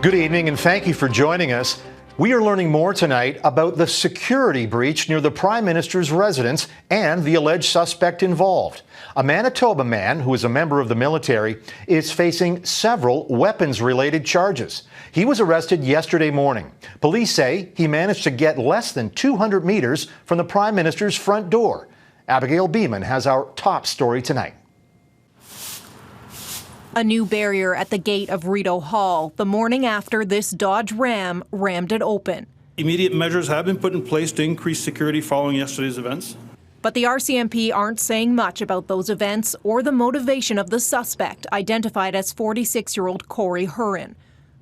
Good evening and thank you for joining us. We are learning more tonight about the security breach near the Prime Minister's residence and the alleged suspect involved. A Manitoba man who is a member of the military is facing several weapons-related charges. He was arrested yesterday morning. Police say he managed to get less than 200 meters from the Prime Minister's front door. Abigail Bimman has our top story tonight. A new barrier at the gate of Rideau Hall the morning after this Dodge Ram rammed it open. Immediate measures have been put in place to increase security following yesterday's events. But the RCMP aren't saying much about those events or the motivation of the suspect, identified as 46-year-old Corey Hurren.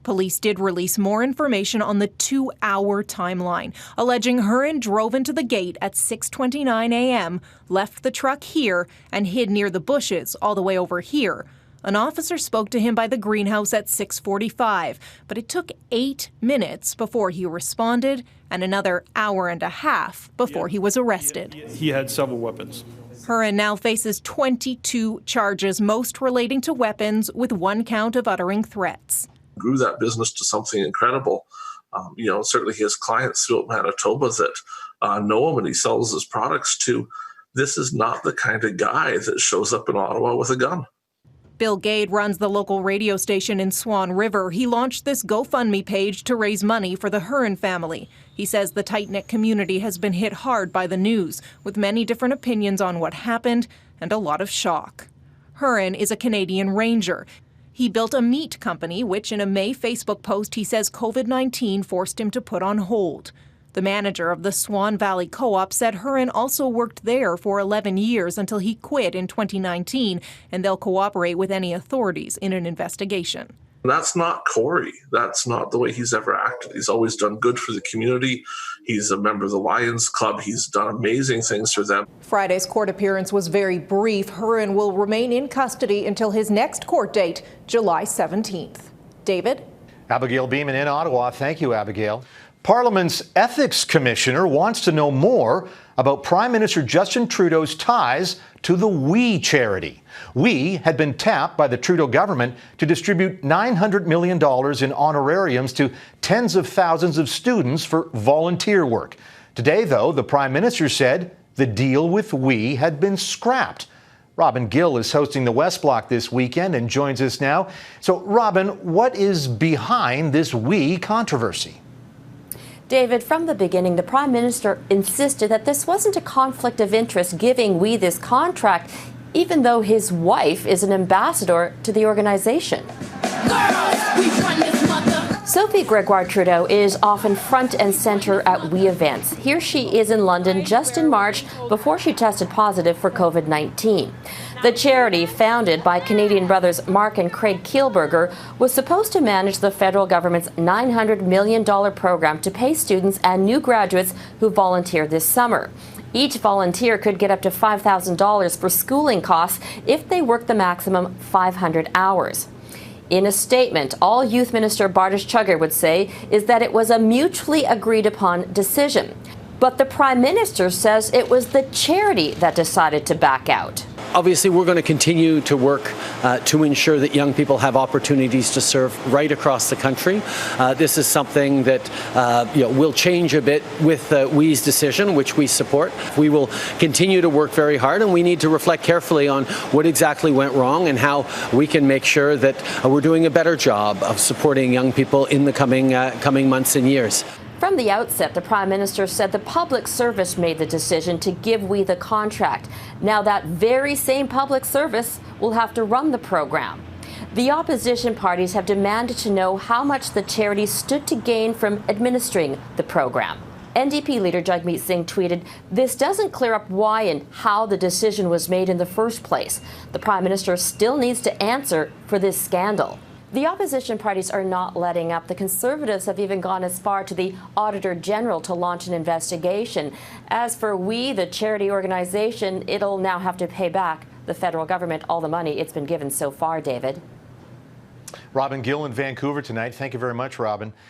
Police did release more information on the 2-hour timeline, alleging Hurren drove into the gate at 6:29 a.m., left the truck here, and hid near the bushes all the way over here. An officer spoke to him by the greenhouse at 6:45, but it took 8 minutes before he responded and another hour and a half before he was arrested. He had several weapons. Hurren now faces 22 charges, most relating to weapons, with 1 count of uttering threats. Grew that business to something incredible. Certainly his clients throughout Manitoba that know him and he sells his products to. This is not the kind of guy that shows up in Ottawa with a gun. Bill Gade runs the local radio station in Swan River. He launched this GoFundMe page to raise money for the Hurren family. He says the tight-knit community has been hit hard by the news, with many different opinions on what happened and a lot of shock. Hurren is a Canadian Ranger. He built a meat company, which in a May Facebook post he says COVID-19 forced him to put on hold. The manager of the Swan Valley Co-op said Hurren also worked there for 11 years until he quit in 2019, and they'll cooperate with any authorities in an investigation. That's not Corey. That's not the way he's ever acted. He's always done good for the community. He's a member of the Lions Club. He's done amazing things for them. Friday's court appearance was very brief. Hurren will remain in custody until his next court date, July 17th. David? Abigail Bimman in Ottawa. Thank you, Abigail. Parliament's Ethics Commissioner wants to know more about Prime Minister Justin Trudeau's ties to the We charity. We had been tapped by the Trudeau government to distribute $900 million in honorariums to tens of thousands of students for volunteer work. Today, though, the Prime Minister said the deal with We had been scrapped. Robin Gill is hosting the West Block this weekend and joins us now. So, Robin, what is behind this We controversy? David, from the beginning, the Prime Minister insisted that this wasn't a conflict of interest giving We this contract, even though his wife is an ambassador to the organization. Sophie Gregoire Trudeau is often front and center at We events. Here she is in London just in March before she tested positive for COVID-19. The charity, founded by Canadian brothers Mark and Craig Kielburger, was supposed to manage the federal government's $900 million program to pay students and new graduates who volunteer this summer. Each volunteer could get up to $5,000 for schooling costs if they work the maximum 500 hours. In a statement, all Youth Minister Bardish Chugger would say is that it was a mutually agreed upon decision. But the Prime Minister says it was the charity that decided to back out. Obviously, we're going to continue to work to ensure that young people have opportunities to serve right across the country. This is something that will change a bit with WE's decision, which we support. We will continue to work very hard, and we need to reflect carefully on what exactly went wrong and how we can make sure that we're doing a better job of supporting young people in the coming months and years. From the outset, the Prime Minister said the public service made the decision to give We the contract. Now that very same public service will have to run the program. The opposition parties have demanded to know how much the charity stood to gain from administering the program. NDP leader Jagmeet Singh tweeted, "This doesn't clear up why and how the decision was made in the first place. The Prime Minister still needs to answer for this scandal." The opposition parties are not letting up. The Conservatives have even gone as far to the Auditor General to launch an investigation. As for We, the charity organization, it'll now have to pay back the federal government all the money it's been given so far, David. Robin Gill in Vancouver tonight. Thank you very much, Robin.